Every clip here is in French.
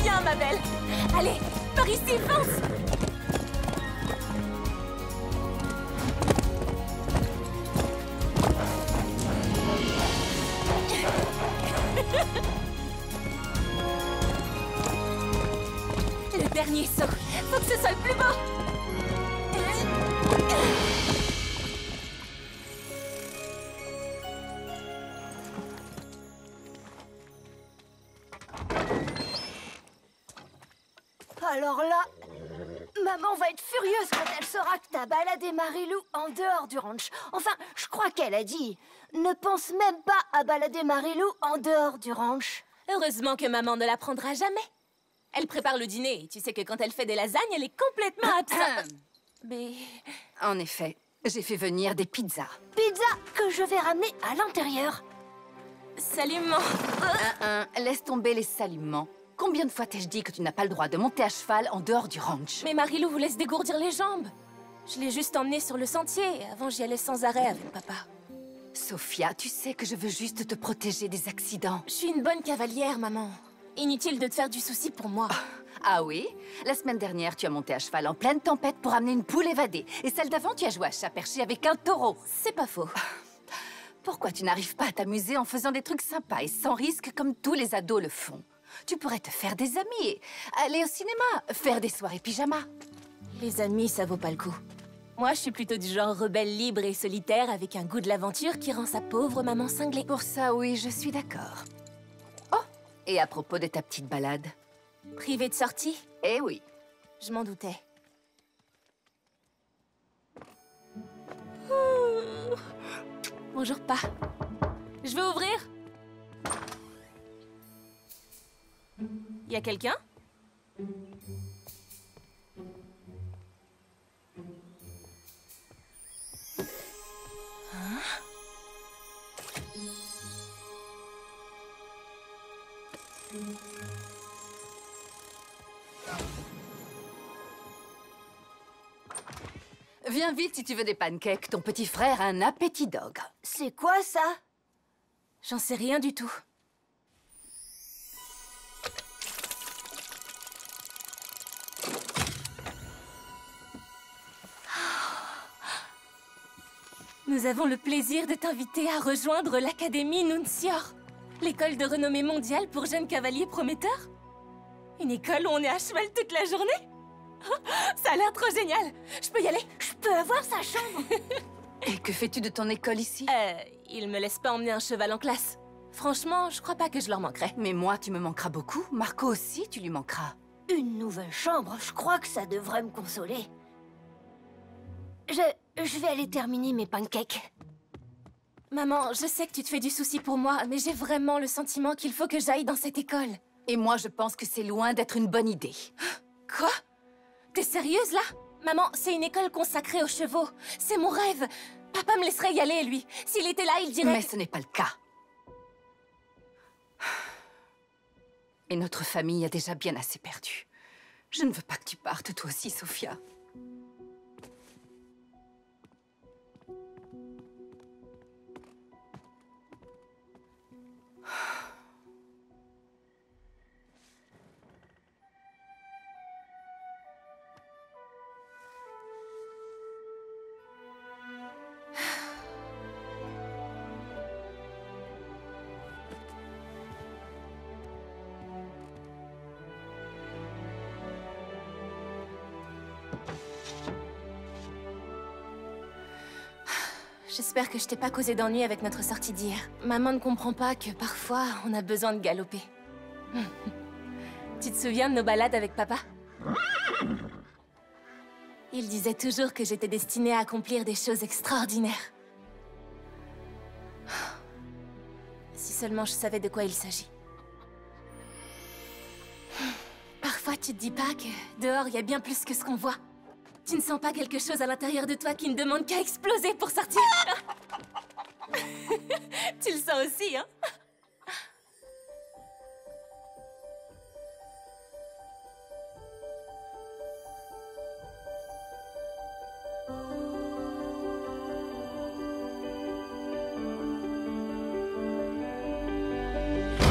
bien, ma belle. Allez, par ici, fonce. Le dernier saut. Faut que ce soit le plus beau. Alors là, maman va être furieuse quand elle saura que t'as baladé Marilou en dehors du ranch. Enfin, je crois qu'elle a dit « Ne pense même pas à balader Marilou en dehors du ranch ». Heureusement que maman ne la prendra jamais. Elle prépare le dîner et tu sais que quand elle fait des lasagnes, elle est complètement absente. Mais... En effet, j'ai fait venir des pizzas. Pizza que je vais ramener à l'intérieur. Salument. Laisse tomber les saluements. Combien de fois t'ai-je dit que tu n'as pas le droit de monter à cheval en dehors du ranch? Mais Marilou vous laisse dégourdir les jambes. Je l'ai juste emmenée sur le sentier. Avant, j'y allais sans arrêt avec papa. Sophia, tu sais que je veux juste te protéger des accidents. Je suis une bonne cavalière, maman. Inutile de te faire du souci pour moi. Ah oui? La semaine dernière, tu as monté à cheval en pleine tempête pour amener une poule évadée. Et celle d'avant, tu as joué à chat perché avec un taureau. C'est pas faux. Pourquoi tu n'arrives pas à t'amuser en faisant des trucs sympas et sans risque comme tous les ados le font? Tu pourrais te faire des amis et aller au cinéma, faire des soirées pyjama. Les amis, ça vaut pas le coup. Moi, je suis plutôt du genre rebelle libre et solitaire avec un goût de l'aventure qui rend sa pauvre maman cinglée. Pour ça, oui, je suis d'accord. Oh, et à propos de ta petite balade? Privée de sortie? Eh oui. Je m'en doutais. Bonjour, pas. Je vais ouvrir. Y a quelqu'un? Hein? Viens vite si tu veux des pancakes. Ton petit frère a un appétit dog. C'est quoi ça? J'en sais rien du tout. Nous avons le plaisir de t'inviter à rejoindre l'Académie Nuncior, l'école de renommée mondiale pour jeunes cavaliers prometteurs. Une école où on est à cheval toute la journée. Ça a l'air trop génial. Je peux y aller? Je peux avoir sa chambre? Et que fais-tu de ton école ici? Ils me laissent pas emmener un cheval en classe. Franchement, je crois pas que je leur manquerai. Mais moi, tu me manqueras beaucoup. Marco aussi, tu lui manqueras. Une nouvelle chambre, je crois que ça devrait me consoler. Je vais aller terminer mes pancakes. Maman, je sais que tu te fais du souci pour moi, mais j'ai vraiment le sentiment qu'il faut que j'aille dans cette école. Et moi, je pense que c'est loin d'être une bonne idée. Quoi? T'es sérieuse, là? Maman, c'est une école consacrée aux chevaux. C'est mon rêve. Papa me laisserait y aller, lui. S'il était là, il dirait... Mais ce n'est pas le cas. Et notre famille a déjà bien assez perdu. Je ne veux pas que tu partes, toi aussi, Sophia. J'espère que je t'ai pas causé d'ennui avec notre sortie d'hier. Maman ne comprend pas que parfois, on a besoin de galoper. Tu te souviens de nos balades avec papa? Il disait toujours que j'étais destinée à accomplir des choses extraordinaires. Si seulement je savais de quoi il s'agit. Parfois, tu te dis pas que dehors, il y a bien plus que ce qu'on voit. Tu ne sens pas quelque chose à l'intérieur de toi qui ne demande qu'à exploser pour sortir? Tu le sens aussi, hein?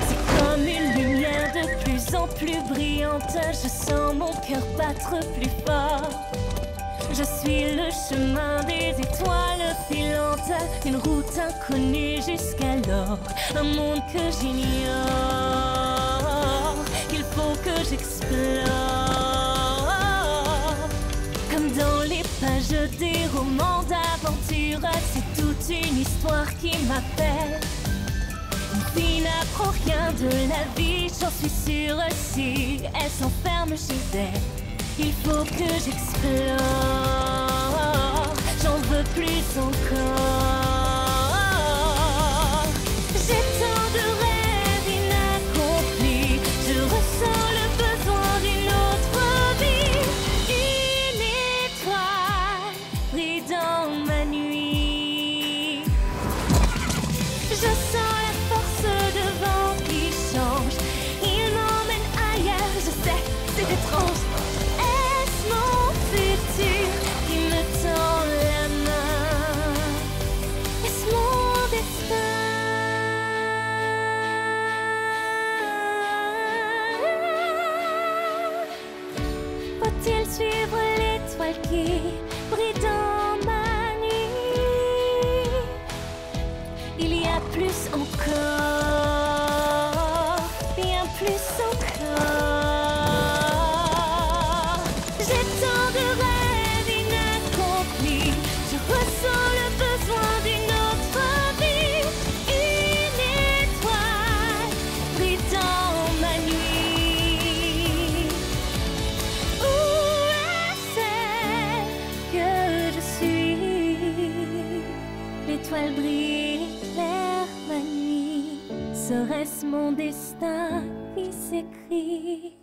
C'est comme une lumière de plus en plus brillante, je sens mon cœur battre plus fort. Je suis le chemin des étoiles filantes, une route inconnue jusqu'alors, un monde que j'ignore, qu'il faut que j'explore. Comme dans les pages des romans d'aventure, c'est toute une histoire qui m'appelle. Une fille n'apprend rien de la vie, j'en suis sûre, si elle s'enferme chez elle. Il faut que j'explore, j'en veux plus encore. J'ai tant de rêves inaccomplis, je ressens le besoin d'une autre vie. Une étoile brille dans ma nuit. Je sens la force de vent qui change, il m'emmène ailleurs, je sais, c'est étrange. Qui me tend la main, est-ce mon destin? Faut-il suivre l'étoile qui brille dans ma nuit? Il y a plus encore, bien plus encore. J'ai tant de rêves inaccomplis, je ressens le besoin d'une autre vie. Une étoile brille dans ma nuit. Où est-ce que je suis? L'étoile brille, éclaire ma nuit. Serait-ce mon destin qui s'écrit?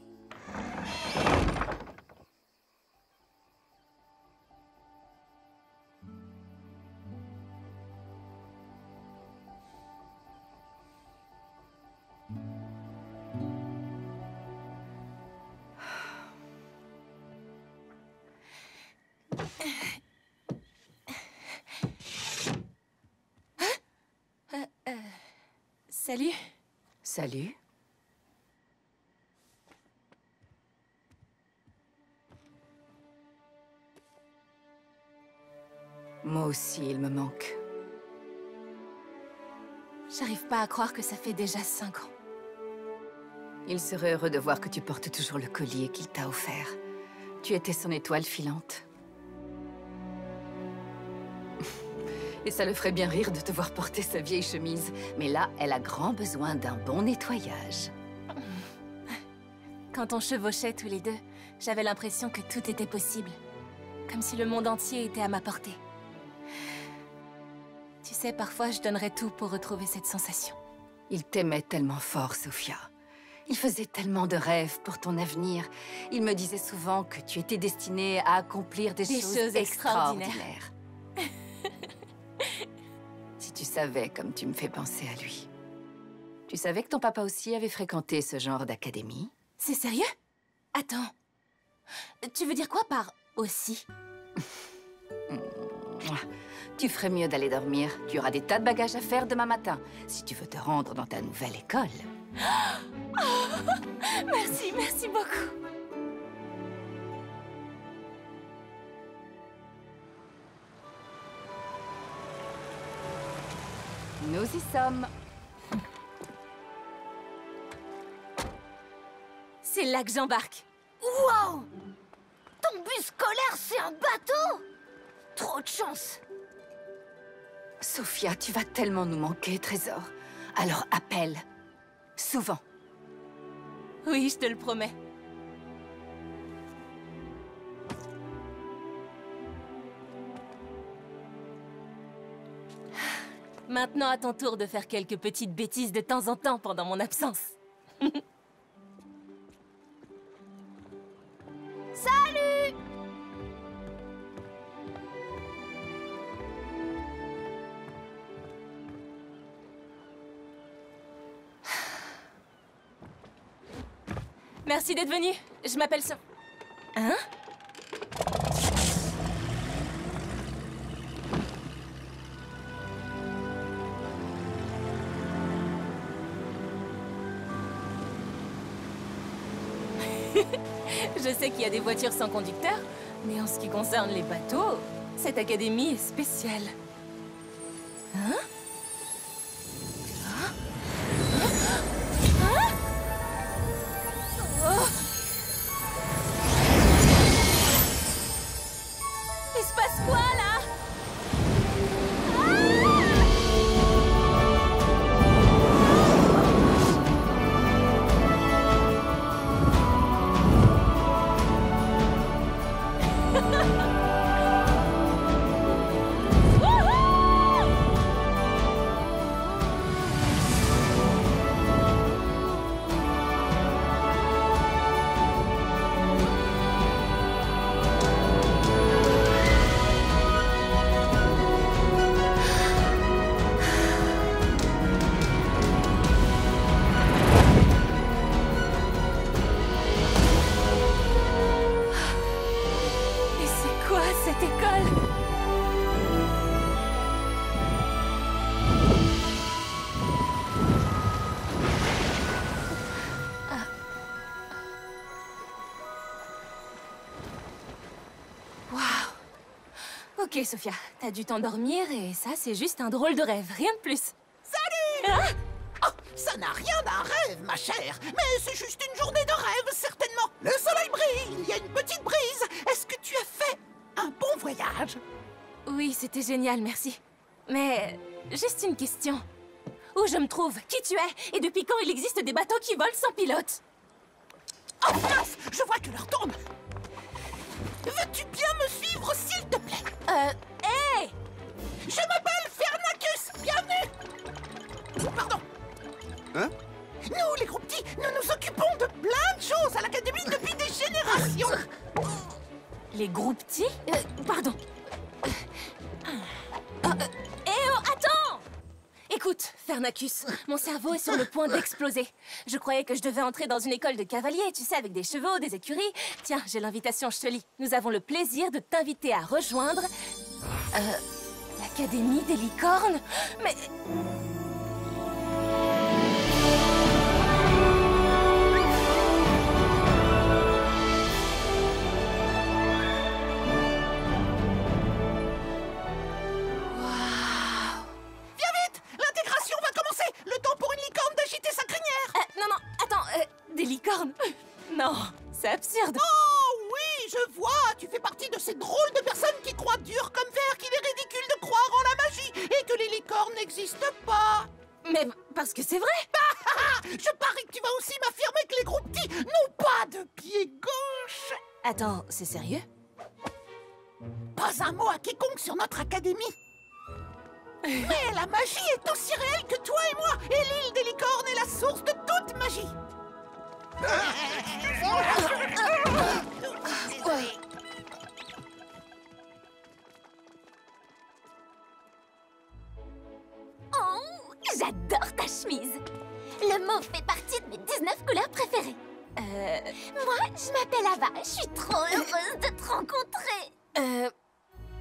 Salut. Salut. Moi aussi, il me manque. J'arrive pas à croire que ça fait déjà 5 ans. Il serait heureux de voir que tu portes toujours le collier qu'il t'a offert. Tu étais son étoile filante. Et ça le ferait bien rire de te voir porter sa vieille chemise. Mais là, elle a grand besoin d'un bon nettoyage. Quand on chevauchait tous les deux, j'avais l'impression que tout était possible. Comme si le monde entier était à ma portée. Tu sais, parfois je donnerais tout pour retrouver cette sensation. Il t'aimait tellement fort, Sophia. Il faisait tellement de rêves pour ton avenir. Il me disait souvent que tu étais destinée à accomplir des choses extraordinaires. Si tu savais comme tu me fais penser à lui. Tu savais que ton papa aussi avait fréquenté ce genre d'académie? C'est sérieux? Attends. Tu veux dire quoi par « aussi » ? Tu ferais mieux d'aller dormir. Tu auras des tas de bagages à faire demain matin, si tu veux te rendre dans ta nouvelle école. Merci, merci beaucoup. Nous y sommes. C'est là que j'embarque. Wow! Ton bus scolaire, c'est un bateau? Trop de chance. Sophia, tu vas tellement nous manquer, Trésor. Alors appelle. Souvent. Oui, je te le promets. Maintenant, à ton tour de faire quelques petites bêtises de temps en temps pendant mon absence. Salut! Merci d'être venu. Je m'appelle Hein? Je sais qu'il y a des voitures sans conducteur, mais en ce qui concerne les bateaux, cette académie est spéciale. Hein? Hein? Hein? Oh! Il se passe quoi, là? Cette école. Waouh. Ok, Sophia, t'as dû t'endormir et ça, c'est juste un drôle de rêve, rien de plus. Salut! Ah! Oh, ça n'a rien d'un rêve, ma chère. Mais c'est juste une journée de rêve, certainement. Le soleil brille, il y a une petite brise. Est-ce que tu as fait un bon voyage? Oui, c'était génial, merci. Mais juste une question. Où je me trouve? Qui tu es? Et depuis quand il existe des bateaux qui volent sans pilote? Oh mince, je vois que l'heure tourne. Veux-tu bien me suivre, s'il te plaît? Hé! Je m'appelle Fernacus, bienvenue. Pardon. Hein? Nous, les gros petits, nous nous occupons de plein de choses à l'académie depuis des générations. Les gros petits? Pardon. Attends! Écoute, Fernacus, mon cerveau est sur le point d'exploser. Je croyais que je devais entrer dans une école de cavaliers, tu sais, avec des chevaux, des écuries. Tiens, j'ai l'invitation, je te lis. Nous avons le plaisir de t'inviter à rejoindre... l'Académie des licornes? Mais... Des licornes? Non, c'est absurde. Oh oui, je vois. Tu fais partie de ces drôles de personnes qui croient dur comme fer qu'il est ridicule de croire en la magie et que les licornes n'existent pas. Mais parce que c'est vrai. Je parie que tu vas aussi m'affirmer que les gros petits n'ont pas de pied gauche. Attends, c'est sérieux? Pas un mot à quiconque sur notre académie. Mais la magie est aussi réelle que toi et moi, et l'île des licornes est la source de toute magie. Oh, j'adore ta chemise. Le mauve fait partie de mes 19 couleurs préférées. Moi, je m'appelle Ava. Je suis trop heureuse de te rencontrer.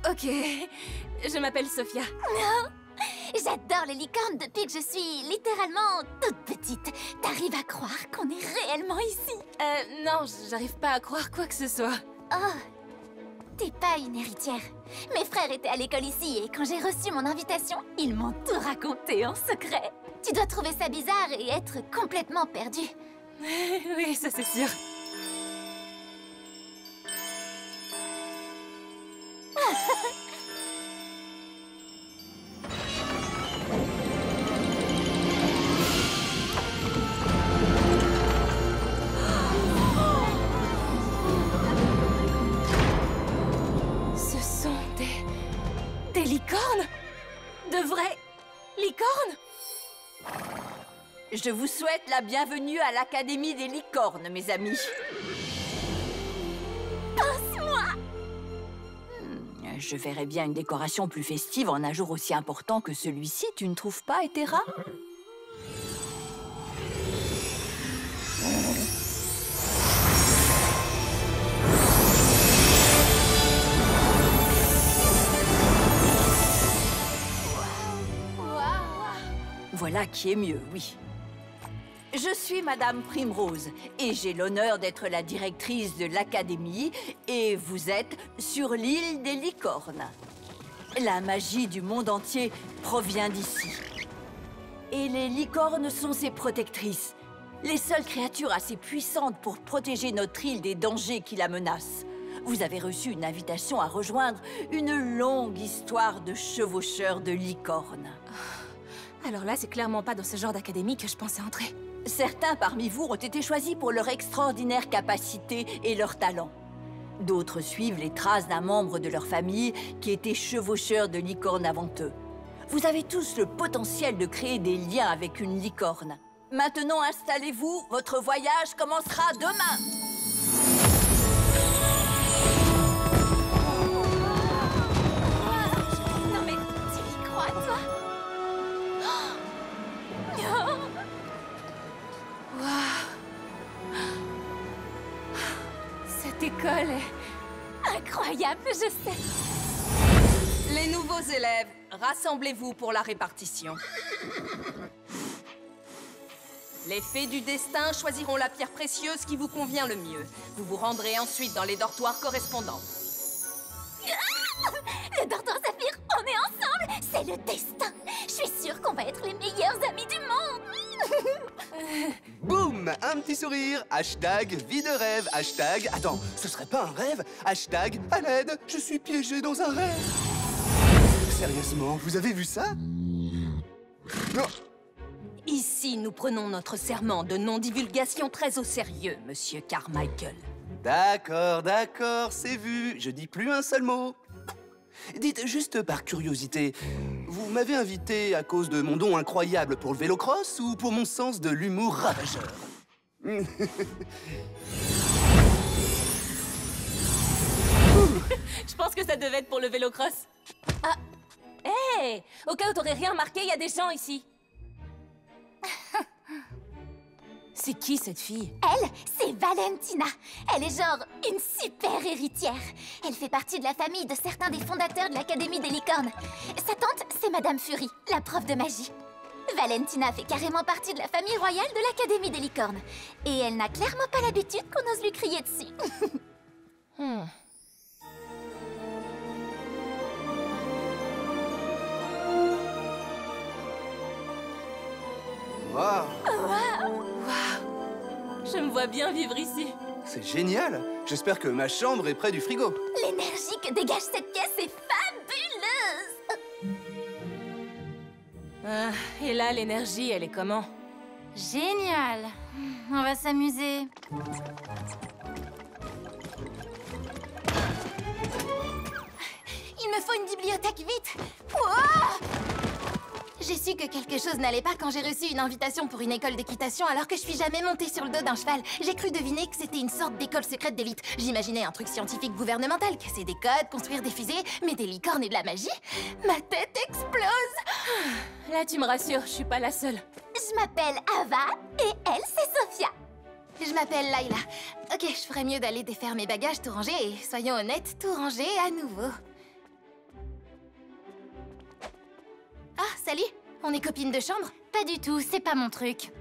Ok. Je m'appelle Sophia. Non, j'adore les licornes depuis que je suis littéralement toute petite. T'arrives à croire qu'on est réellement ici? Non, j'arrive pas à croire quoi que ce soit. Oh, t'es pas une héritière. Mes frères étaient à l'école ici et quand j'ai reçu mon invitation, ils m'ont tout raconté en secret. Tu dois trouver ça bizarre et être complètement perdu. Oui, ça c'est sûr. Ce sont des licornes? De vraies licornes? Je vous souhaite la bienvenue à l'Académie des licornes, mes amis. Pince-moi! Je verrais bien une décoration plus festive en un jour aussi important que celui-ci, tu ne trouves pas, Etera? Voilà qui est mieux, oui. Je suis Madame Primrose et j'ai l'honneur d'être la directrice de l'Académie et vous êtes sur l'île des licornes. La magie du monde entier provient d'ici. Et les licornes sont ses protectrices, les seules créatures assez puissantes pour protéger notre île des dangers qui la menacent. Vous avez reçu une invitation à rejoindre une longue histoire de chevaucheurs de licornes. Alors là, c'est clairement pas dans ce genre d'académie que je pensais entrer. Certains parmi vous ont été choisis pour leur extraordinaire capacité et leur talent. D'autres suivent les traces d'un membre de leur famille qui était chevaucheur de licorne avant eux. Vous avez tous le potentiel de créer des liens avec une licorne. Maintenant, installez-vous, votre voyage commencera demain. Non mais, tu y crois, toi? Waouh! Cette école est incroyable, je sais. Les nouveaux élèves, rassemblez-vous pour la répartition. Les fées du destin choisiront la pierre précieuse qui vous convient le mieux. Vous vous rendrez ensuite dans les dortoirs correspondants. Le dortoir Saphir, on est ensemble. C'est le destin. Je suis sûre qu'on va être les meilleurs amis du monde. Boum! Un petit sourire. Hashtag vie de rêve. Hashtag... Attends, ce serait pas un rêve? Hashtag à l'aide, je suis piégé dans un rêve. Sérieusement, vous avez vu ça? Non. Ici, nous prenons notre serment de non-divulgation très au sérieux, Monsieur Carmichael. D'accord, d'accord, c'est vu. Je dis plus un seul mot. Dites juste par curiosité, vous m'avez invité à cause de mon don incroyable pour le vélocross ou pour mon sens de l'humour ravageur? Je pense que ça devait être pour le vélocross. Ah! Hé! Au cas où t'aurais rien remarqué, il y a des gens ici. C'est qui cette fille? Elle, c'est Valentina. Elle est genre une super héritière. Elle fait partie de la famille de certains des fondateurs de l'Académie des licornes. Sa tante, c'est Madame Fury, la prof de magie. Valentina fait carrément partie de la famille royale de l'Académie des licornes. Et elle n'a clairement pas l'habitude qu'on ose lui crier dessus. Waouh! Je me vois bien vivre ici. C'est génial! J'espère que ma chambre est près du frigo. L'énergie que dégage cette pièce est fabuleuse. Ah, et là, l'énergie, elle est comment? Génial. On va s'amuser. Il me faut une bibliothèque vite. Wow! J'ai su que quelque chose n'allait pas quand j'ai reçu une invitation pour une école d'équitation alors que je suis jamais montée sur le dos d'un cheval. J'ai cru deviner que c'était une sorte d'école secrète d'élite. J'imaginais un truc scientifique gouvernemental, casser des codes, construire des fusées, mais des licornes et de la magie. Ma tête explose. Là, tu me rassures, je suis pas la seule. Je m'appelle Ava et elle, c'est Sophia. Je m'appelle Layla. Ok, je ferais mieux d'aller défaire mes bagages tout rangés et, soyons honnêtes, tout ranger à nouveau. Ah, salut! On est copines de chambre? Pas du tout, c'est pas mon truc.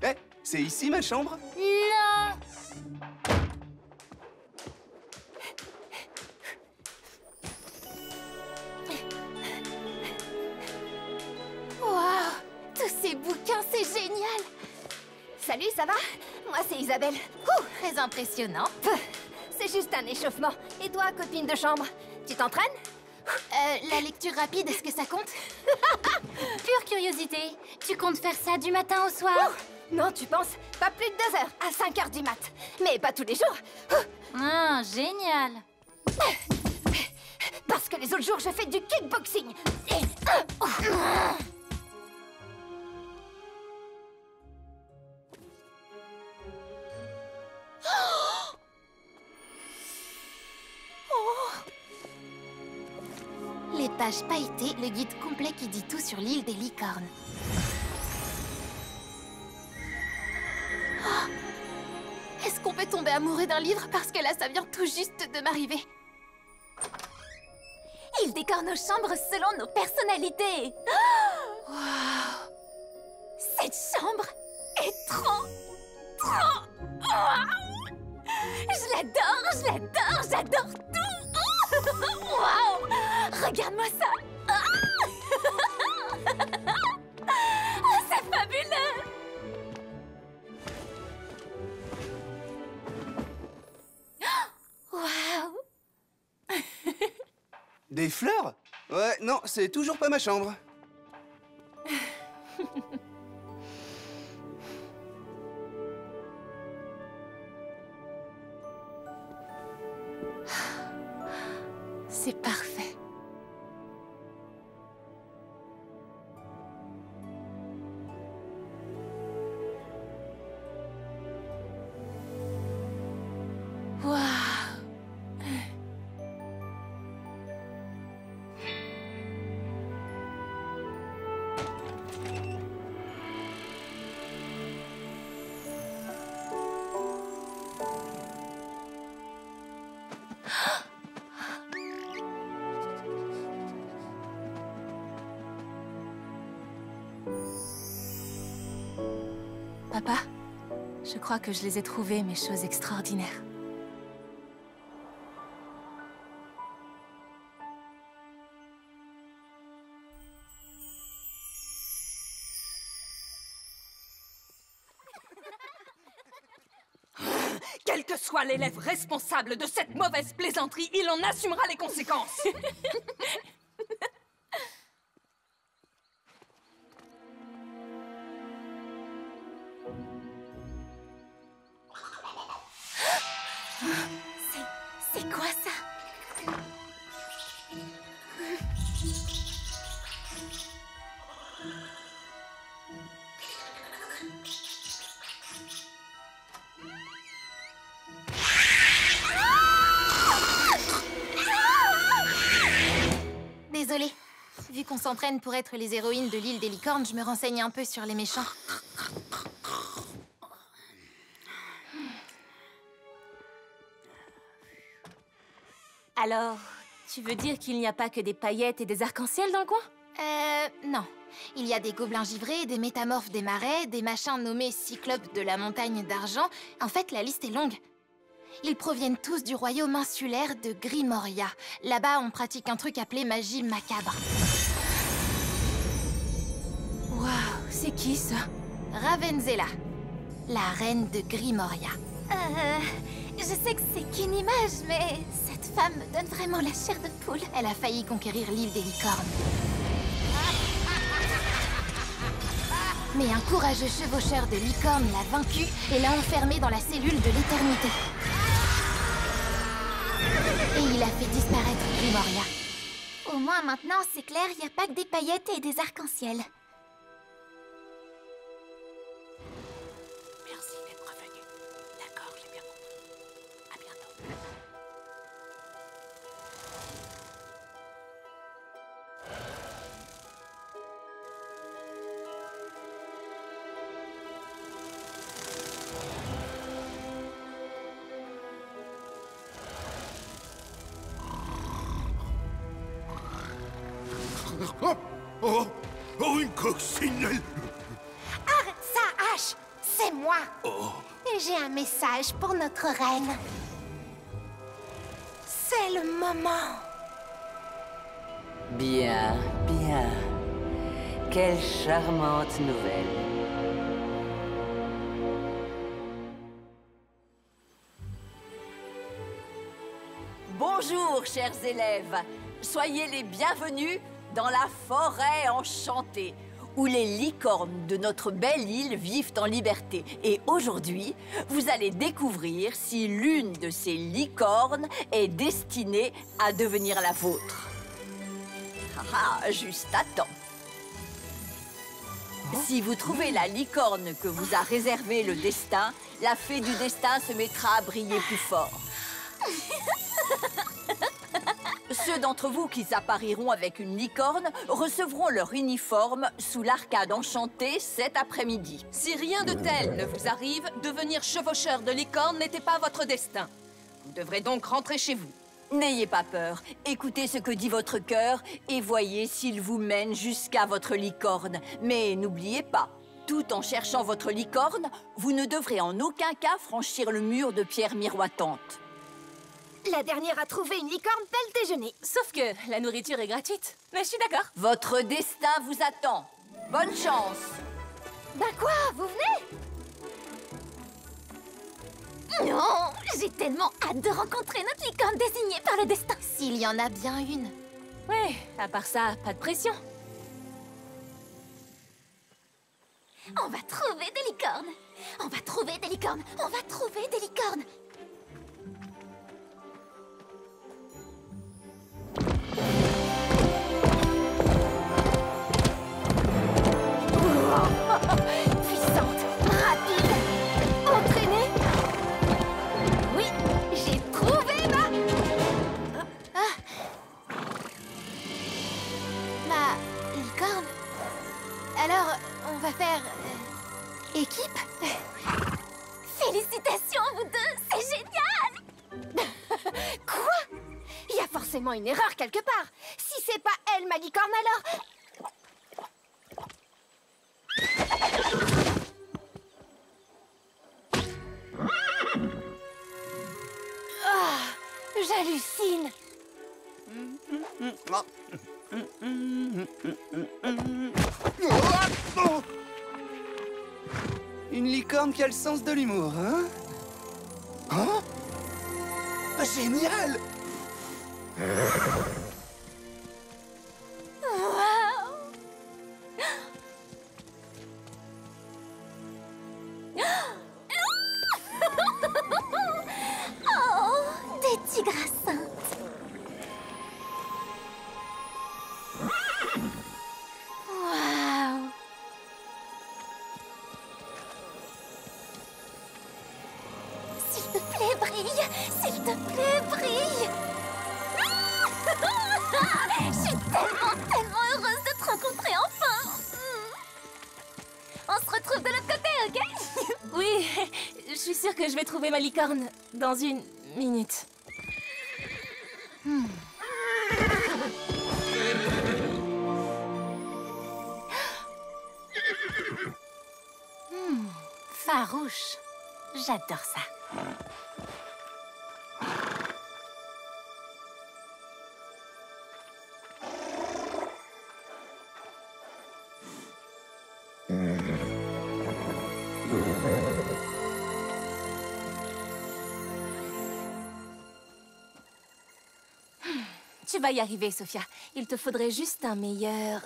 Eh, c'est ici ma chambre? Non! Waouh! Tous ces bouquins, c'est génial! Salut, ça va? Moi, c'est Isabelle. Ouh, très impressionnant. C'est juste un échauffement. Et toi, copine de chambre, tu t'entraînes? La lecture rapide, est-ce que ça compte? Pure curiosité. Tu comptes faire ça du matin au soir? Non, tu penses? Pas plus de 2 heures, à 5 heures du mat. Mais pas tous les jours. Ah, génial. Parce que les autres jours, je fais du kickboxing. Les pages pailletées, le guide complet qui dit tout sur l'île des licornes. Oh! Est-ce qu'on peut tomber amoureux d'un livre? Parce que là, ça vient tout juste de m'arriver. Il décore nos chambres selon nos personnalités. Oh! Wow! Cette chambre est trop... Waouh! Je l'adore, j'adore tout. Waouh! Regarde-moi ça. C'est fabuleux. Waouh! Des fleurs? Ouais, non, c'est toujours pas ma chambre. C'est parfait. Waouh! Papa, je crois que je les ai trouvées, mes choses extraordinaires. Quel que soit l'élève responsable de cette mauvaise plaisanterie, il en assumera les conséquences. C'est quoi ça? Désolée. Vu qu'on s'entraîne pour être les héroïnes de l'île des licornes, je me renseigne un peu sur les méchants. Alors, tu veux dire qu'il n'y a pas que des paillettes et des arcs-en-ciel dans le coin? Non. Il y a des gobelins givrés, des métamorphes des marais, des machins nommés cyclopes de la montagne d'argent. En fait, la liste est longue. Ils proviennent tous du royaume insulaire de Grimoria. Là-bas, on pratique un truc appelé magie macabre. Waouh, c'est qui ça? Ravenzela, la reine de Grimoria. Je sais que c'est qu'une image, mais cette femme me donne vraiment la chair de poule. Elle a failli conquérir l'île des licornes. Mais un courageux chevaucheur de licorne l'a vaincue et l'a enfermée dans la cellule de l'éternité. Et il a fait disparaître Grimoria. Au moins maintenant, c'est clair, il n'y a pas que des paillettes et des arcs-en-ciel. Merci d'être venu. D'accord, j'ai bien compris. À bientôt. Oh, une coccinelle! Arrête ça, Ash! C'est moi! Et j'ai un message pour notre reine. C'est le moment! Bien, bien. Quelle charmante nouvelle. Bonjour, chers élèves. Soyez les bienvenus dans la forêt enchantée, où les licornes de notre belle île vivent en liberté. Et aujourd'hui, vous allez découvrir si l'une de ces licornes est destinée à devenir la vôtre. Ah, juste à temps. Si vous trouvez la licorne que vous a réservée le destin, la fée du destin se mettra à briller plus fort. Ceux d'entre vous qui appariront avec une licorne recevront leur uniforme sous l'arcade enchantée cet après-midi. Si rien de tel ne vous arrive, devenir chevaucheur de licorne n'était pas votre destin. Vous devrez donc rentrer chez vous. N'ayez pas peur, écoutez ce que dit votre cœur et voyez s'il vous mène jusqu'à votre licorne. Mais n'oubliez pas, tout en cherchant votre licorne, vous ne devrez en aucun cas franchir le mur de pierre miroitante. La dernière a trouvé une licorne dès le déjeuner. Sauf que la nourriture est gratuite. Mais je suis d'accord. Votre destin vous attend. Bonne chance! Ben quoi, vous venez? Non, j'ai tellement hâte de rencontrer notre licorne désignée par le destin. S'il y en a bien une. Ouais, à part ça, pas de pression. On va trouver des licornes. On va trouver des licornes. On va trouver des licornes. Puissante, rapide, entraînée. Oui, j'ai trouvé Ma licorne. Alors, on va faire... équipe. Félicitations, vous deux. C'est génial. Quoi? Il y a forcément une erreur quelque part. Si c'est pas elle, ma licorne, alors... Ah, j'hallucine. Une licorne qui a le sens de l'humour, hein? Hein? Génial! Oh, des tigrassins. Waouh. S'il te plaît, brille. S'il te plaît, brille. Je suis tellement heureuse de te rencontrer enfin. On se retrouve de l'autre côté, ok? Oui, je suis sûre que je vais trouver ma licorne dans une minute. Farouche. J'adore ça. Tu vas y arriver, Sophia. Il te faudrait juste un meilleur...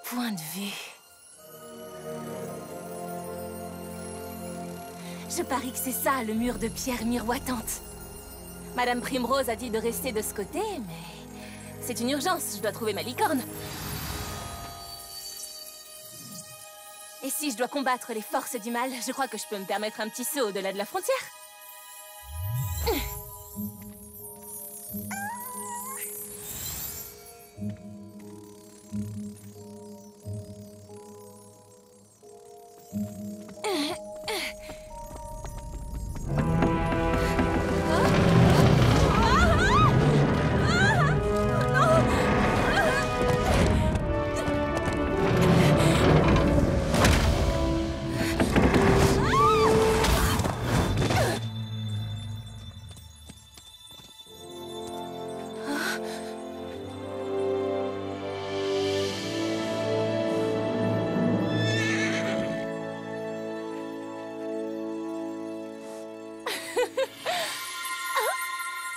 point de vue. Je parie que c'est ça, le mur de pierre miroitante. Madame Primrose a dit de rester de ce côté, mais... c'est une urgence, je dois trouver ma licorne. Et si je dois combattre les forces du mal, je crois que je peux me permettre un petit saut au-delà de la frontière.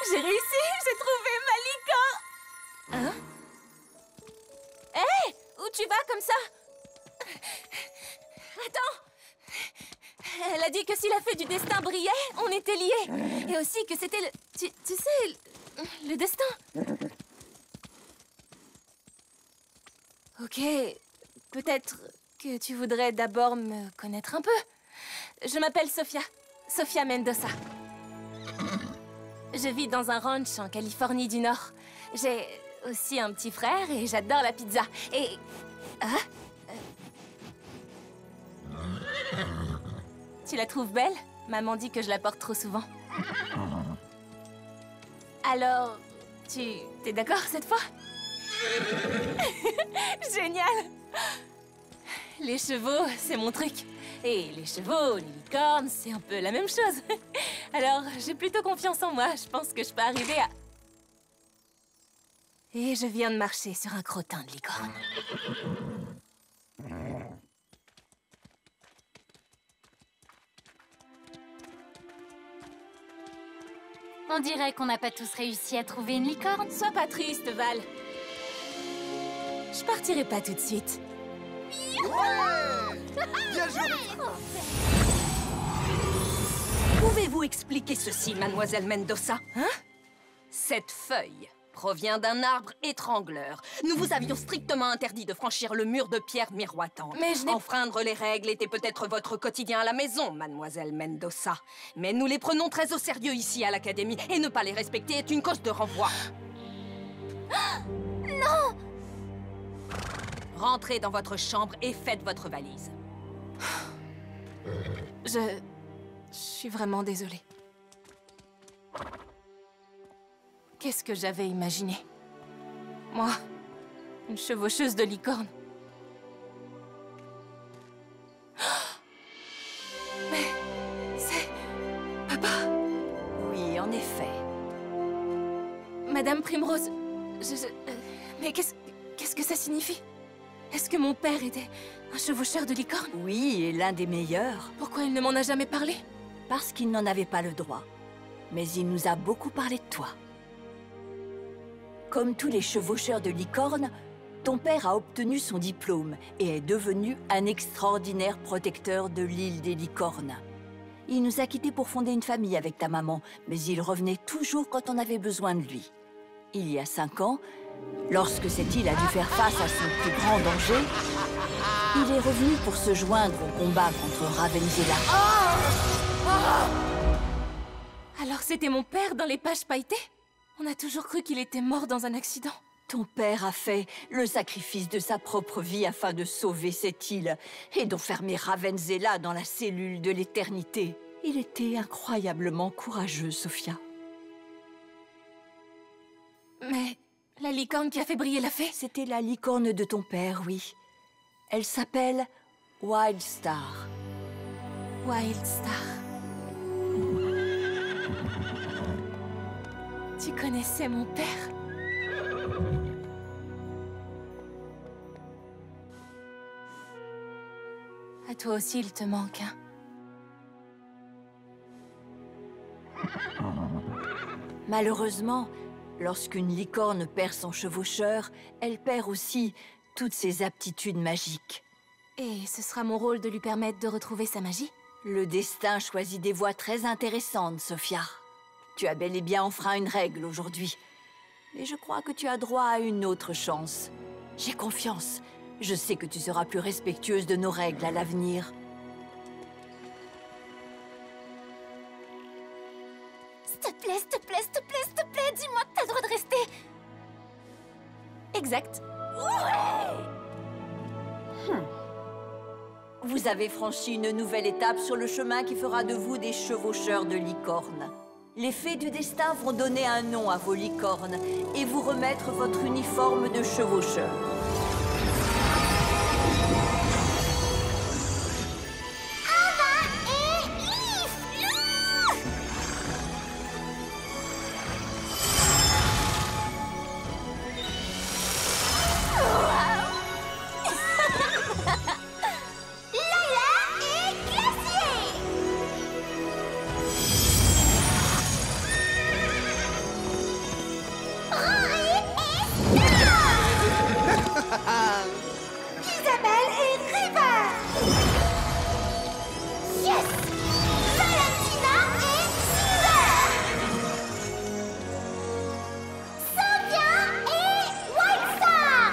J'ai réussi, j'ai trouvé ma licorne. Hein? Hé, où tu vas comme ça? Attends. Elle a dit que si la fée du destin brillait, on était liés. Et aussi que c'était le... Tu sais, le destin. Ok, peut-être que tu voudrais d'abord me connaître un peu. Je m'appelle Sophia. Sophia Mendoza. Je vis dans un ranch en Californie du Nord. J'ai aussi un petit frère et j'adore la pizza. Et... Ah? Tu la trouves belle? Maman dit que je la porte trop souvent. Alors, t'es d'accord cette fois? Génial! Les chevaux, c'est mon truc. Et les chevaux, les licornes, c'est un peu la même chose. Alors, j'ai plutôt confiance en moi. Je pense que je peux arriver à... Et je viens de marcher sur un crottin de licorne. On dirait qu'on n'a pas tous réussi à trouver une licorne. Sois pas triste, Val. Je partirai pas tout de suite. Bien joué! Pouvez-vous expliquer ceci, mademoiselle Mendoza? Hein? Cette feuille provient d'un arbre étrangleur. Nous vous avions strictement interdit de franchir le mur de pierre miroitant. Mais je n'ai... Enfreindre les règles était peut-être votre quotidien à la maison, mademoiselle Mendoza. Mais nous les prenons très au sérieux ici à l'Académie, et ne pas les respecter est une cause de renvoi. Non! Rentrez dans votre chambre et faites votre valise. Je suis vraiment désolée. Qu'est-ce que j'avais imaginé? Moi, une chevaucheuse de licorne. Mais c'est... Papa! Oui, en effet. Madame Primrose, mais qu'est-ce que ça signifie? Est-ce que mon père était un chevaucheur de licorne? Oui, et l'un des meilleurs. Pourquoi il ne m'en a jamais parlé? Parce qu'il n'en avait pas le droit. Mais il nous a beaucoup parlé de toi. Comme tous les chevaucheurs de licorne, ton père a obtenu son diplôme et est devenu un extraordinaire protecteur de l'île des licornes. Il nous a quittés pour fonder une famille avec ta maman, mais il revenait toujours quand on avait besoin de lui. Il y a 5 ans, lorsque cette île a dû faire face à son plus grand danger, il est revenu pour se joindre au combat contre Ravenzela. Alors c'était mon père dans les pages pailletées? On a toujours cru qu'il était mort dans un accident. Ton père a fait le sacrifice de sa propre vie afin de sauver cette île et d'enfermer Ravenzela dans la cellule de l'éternité. Il était incroyablement courageux, Sophia. Mais la licorne qui a fait briller la fée? C'était la licorne de ton père, oui. Elle s'appelle Wildstar. Wildstar. Tu connaissais mon père? À toi aussi, il te manque, hein? Malheureusement, lorsqu'une licorne perd son chevaucheur, elle perd aussi toutes ses aptitudes magiques. Et ce sera mon rôle de lui permettre de retrouver sa magie? Le destin choisit des voies très intéressantes, Sophia. Tu as bel et bien enfreint une règle aujourd'hui. Mais je crois que tu as droit à une autre chance. J'ai confiance. Je sais que tu seras plus respectueuse de nos règles à l'avenir. S'il te plaît, s'il te plaît, s'il te plaît, s'il te plaît, dis-moi que t'as le droit de rester. Exact. Vous avez franchi une nouvelle étape sur le chemin qui fera de vous des chevaucheurs de licornes. Les fées du destin vont donner un nom à vos licornes et vous remettre votre uniforme de chevaucheur. Isabelle et River. Yes. Valentina et Caesar. Sophia et Wildstar.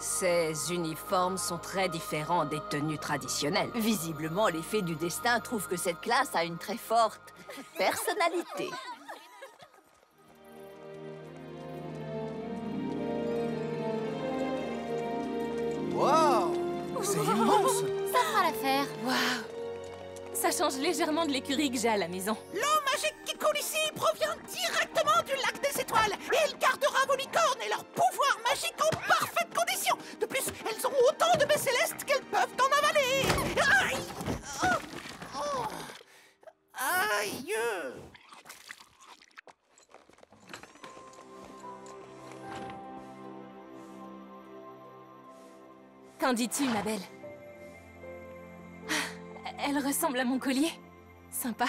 Ces uniformes sont très différents des tenues traditionnelles. Visiblement, les fées du destin trouvent que cette classe a une très forte personnalité. Wow! C'est immense! Ça fera l'affaire. Waouh! Ça change légèrement de l'écurie que j'ai à la maison. L'eau magique qui coule ici provient directement du lac des étoiles. Et elle gardera vos licornes et leur pouvoir magique en parfaite condition. De plus, elles auront autant de baies célestes qu'elles peuvent en avaler. Aïe! Oh. Aïe! Qu'en dis-tu, ma belle? Elle ressemble à mon collier. Sympa.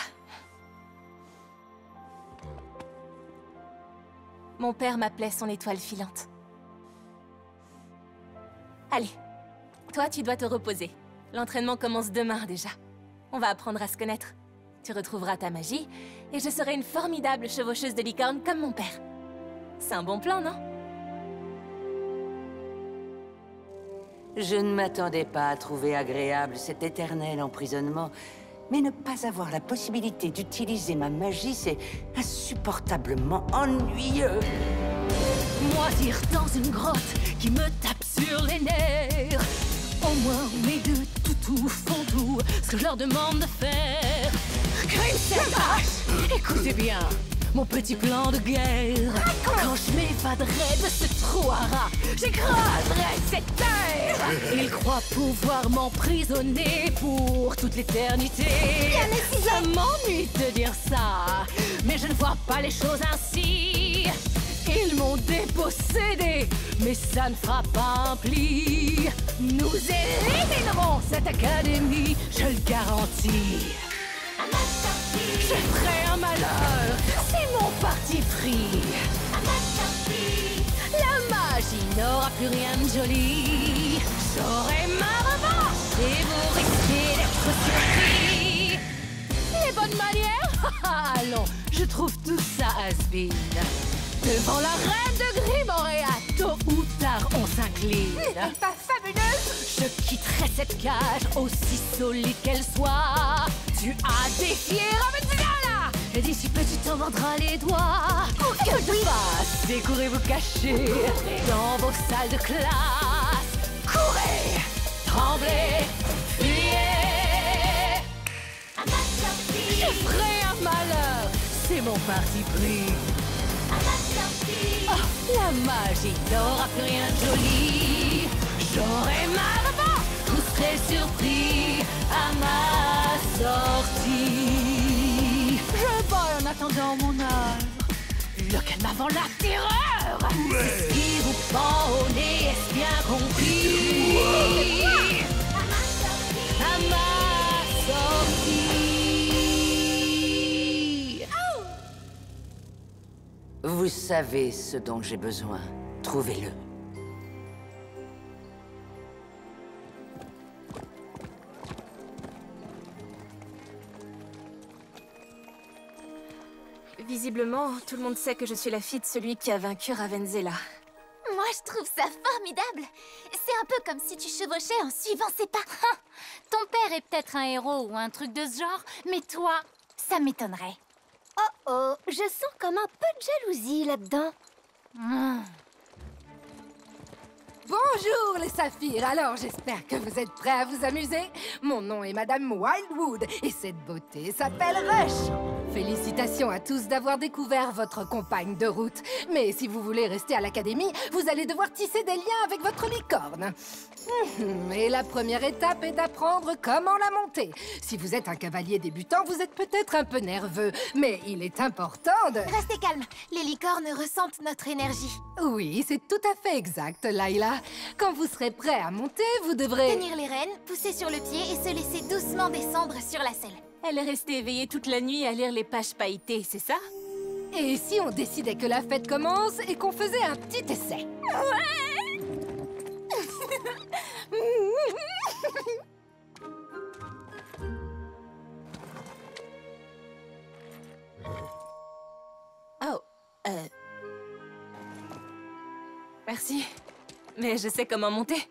Mon père m'appelait son étoile filante. Allez, toi tu dois te reposer. L'entraînement commence demain déjà. On va apprendre à se connaître. Tu retrouveras ta magie, et je serai une formidable chevaucheuse de licorne comme mon père. C'est un bon plan, non? Je ne m'attendais pas à trouver agréable cet éternel emprisonnement, mais ne pas avoir la possibilité d'utiliser ma magie, c'est insupportablement ennuyeux. Moisir dans une grotte qui me tape sur les nerfs. Au moins mes deux toutous font tout ce que je leur demande de faire. Crimson, écoutez bien mon petit plan de guerre. Quand je m'évaderai de ce trou à rats, j'écraserai cette terre. Ils croient pouvoir m'emprisonner pour toute l'éternité. Ça m'ennuie de dire ça, mais je ne vois pas les choses ainsi. Ils m'ont dépossédé, mais ça ne fera pas un pli. Nous éliminerons cette académie, je le garantis. Je ferai un malheur, c'est mon parti pris. La magie n'aura plus rien de joli. J'aurai ma revanche et vous risquez d'être surpris. Les bonnes manières? Allons, je trouve tout ça has-been. Devant la reine de Grimoria, tôt ou tard on s'incline. Pas fabuleuse? Je quitterai cette cage, aussi solide qu'elle soit. Tu as défié Ravenzala, et d'ici peu tu t'en mordras les doigts. Que de passe, et courez vous cacher dans vos salles de classe. Courez, tremblez, fuyez. Je ferai un malheur, c'est mon parti pris. Oh, la magie n'aura plus rien de joli. J'aurai ma revanche, vous serez surpris à ma sortie. Je vais en attendant mon œuvre. Le calme avant la terreur. C'est ce qui vous pend au nez, est-ce bien compris? À ma sortie. Vous savez ce dont j'ai besoin. Trouvez-le. Visiblement, tout le monde sait que je suis la fille de celui qui a vaincu Ravenzela. Moi, je trouve ça formidable. C'est un peu comme si tu chevauchais en suivant ses pas. Ton père est peut-être un héros ou un truc de ce genre, mais toi, ça m'étonnerait. Oh oh, je sens comme un peu de jalousie là-dedans. Bonjour les saphirs, alors j'espère que vous êtes prêts à vous amuser. Mon nom est Madame Wildwood et cette beauté s'appelle Rush. Félicitations à tous d'avoir découvert votre compagne de route. Mais si vous voulez rester à l'académie, vous allez devoir tisser des liens avec votre licorne. Et la première étape est d'apprendre comment la monter. Si vous êtes un cavalier débutant, vous êtes peut-être un peu nerveux, mais il est important de... Restez calme, les licornes ressentent notre énergie. Oui, c'est tout à fait exact, Layla. Quand vous serez prêt à monter, vous devrez... Tenir les rênes, pousser sur le pied et se laisser doucement descendre sur la selle. Elle est restée éveillée toute la nuit à lire les pages pailletées, c'est ça? Et si on décidait que la fête commence et qu'on faisait un petit essai? Ouais. Oh, merci. Mais je sais comment monter.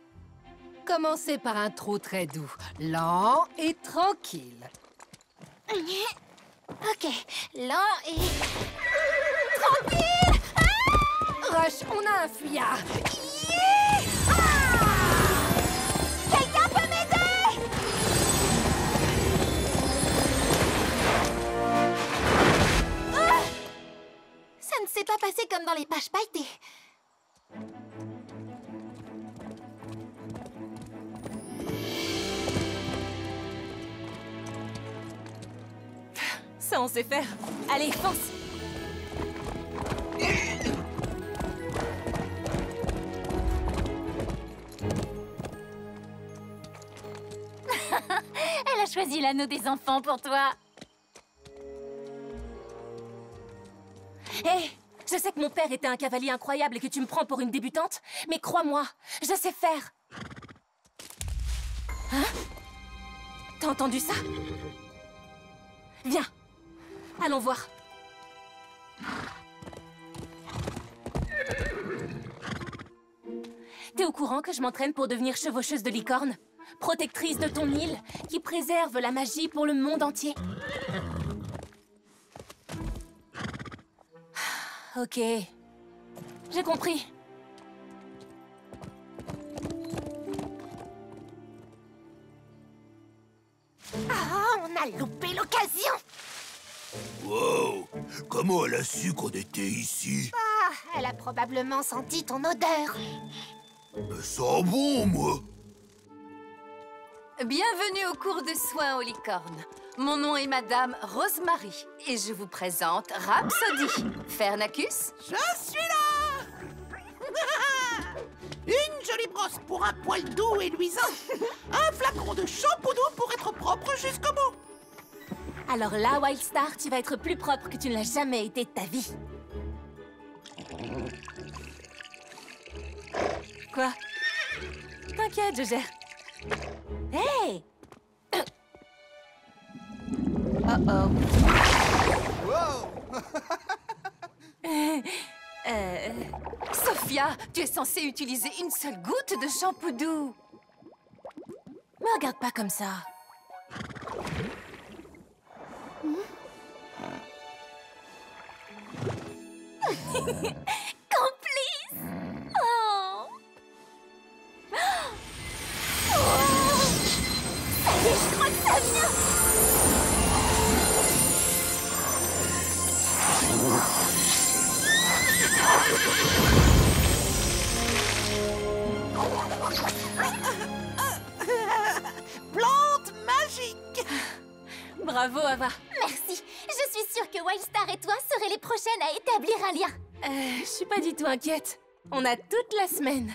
Commencez par un trot très doux, lent et tranquille. Ok, lent et... tranquille. Rush, on a un fuyard. passer comme dans les pages pailletées. Ça, on sait faire. Allez, fonce! Elle a choisi l'anneau des enfants pour toi. Hé, je sais que mon père était un cavalier incroyable et que tu me prends pour une débutante, mais crois-moi, je sais faire. Hein? T'as entendu ça? Viens, allons voir. T'es au courant que je m'entraîne pour devenir chevaucheuse de licorne? Protectrice de ton île, qui préserve la magie pour le monde entier. Ok, j'ai compris. Ah, on a loupé l'occasion! Wow! Comment elle a su qu'on était ici? Ah, elle a probablement senti ton odeur. Ça sent bon, moi! Bienvenue au cours de soins aux licornes. Mon nom est Madame Rosemary et je vous présente Rhapsody. Fernacus? Je suis là! Une jolie brosse pour un poil doux et luisant. Un flacon de shampoo doux pour être propre jusqu'au bout. Alors là, Wildstar, tu vas être plus propre que tu ne l'as jamais été de ta vie. Quoi? T'inquiète, je gère. Hey! Oh-oh. Wow! Sophia, tu es censée utiliser une seule goutte de shampoo doux. Me regarde pas comme ça. Complice! Oh! Ça y est, je crois que ça vient! Plante magique! Bravo, Ava. Merci. Je suis sûre que Wildstar et toi serez les prochaines à établir un lien. Je suis pas du tout inquiète. On a toute la semaine.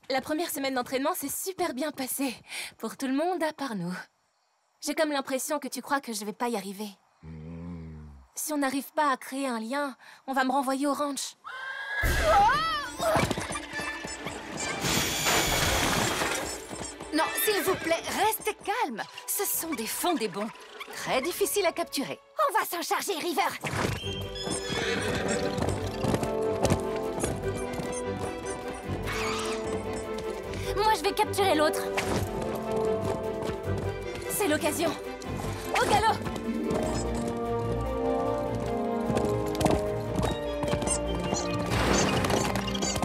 La première semaine d'entraînement s'est super bien passée. Pour tout le monde, à part nous. J'ai comme l'impression que tu crois que je vais pas y arriver. Si on n'arrive pas à créer un lien, on va me renvoyer au ranch. Non, s'il vous plaît, restez calme. Ce sont des fondébons. Très difficiles à capturer. On va s'en charger, River. Moi, je vais capturer l'autre. C'est l'occasion. Au galop!